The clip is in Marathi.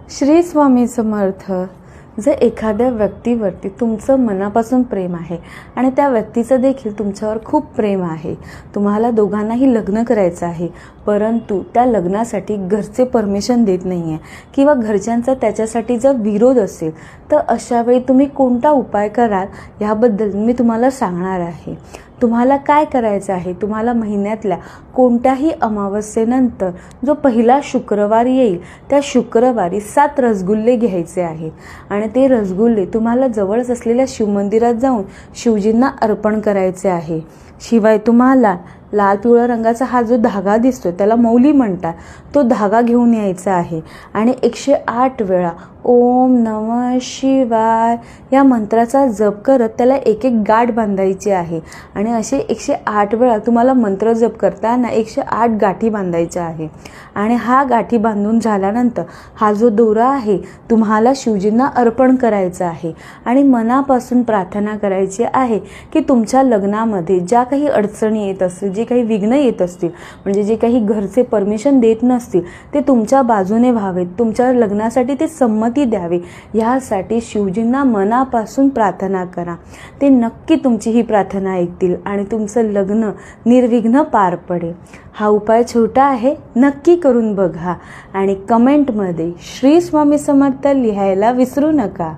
श्री स्वामी समर्थ. जर एखाद्या व्यक्तीवरती तुमचं मनापासून प्रेम आहे आणि त्या व्यक्तीचं देखील तुमच्यावर खूप प्रेम आहे, तुम्हाला दोघांनाही लग्न करायचं आहे, परंतु त्या लग्नासाठी घरचे परमिशन देत नाही आहे किंवा घरच्यांचा त्याच्यासाठी जर विरोध असेल, तर अशा वेळी तुम्ही कोणता उपाय कराल याबद्दल मी तुम्हाला सांगणार आहे. तुम्हाला काय करायचं आहे, तुम्हाला महिन्यातल्या कोणत्याही अमावस्येनंतर जो पहिला शुक्रवार येईल त्या शुक्रवारी 7 रसगुल्ले घ्यायचे आहेत आणि ते रसगुल्ले तुम्हाला जवळच असलेल्या शिवमंदिरात जाऊन शिवजींना अर्पण करायचे आहे. शिवाय तुम्हाला लाल पिवळ्या रंगाचा हा जो धागा दिसतो त्याला मौली म्हणतात, तो धागा घेऊन यायचा आहे आणि 108 वेळा ओम नमः शिवाय या मंत्राचा जप करत त्याला एक एक गाठ बांधायची आहे आणि असे 108 वेळा तुम्हाला मंत्र जप करताना 108 गाठी बांधायच्या आहे. आणि हा गाठी बांधून झाल्यानंतर हा जो दोरा आहे तुम्हाला शिवजींना अर्पण करायचा आहे आणि मनापासून प्रार्थना करायची आहे की तुमच्या लग्नामध्ये ज्या काही अडचणी येत असतील, जे काही विघ्न येत असतील, म्हणजे जे काही घरचे परमिशन देत नसतील ते तुमच्या बाजूने व्हावेत, तुमच्या लग्नासाठी ते संमती द्यावी, यासाठी शिवजींना मनापासून प्रार्थना करा. ते नक्की तुमची ही प्रार्थना ऐकतील आणि तुमचं लग्न निर्विघ्न पार पडेल. हा उपाय छोटा आहे, नक्की करून बघा आणि कमेंटमध्ये श्री स्वामी समर्थ लिहायला विसरू नका.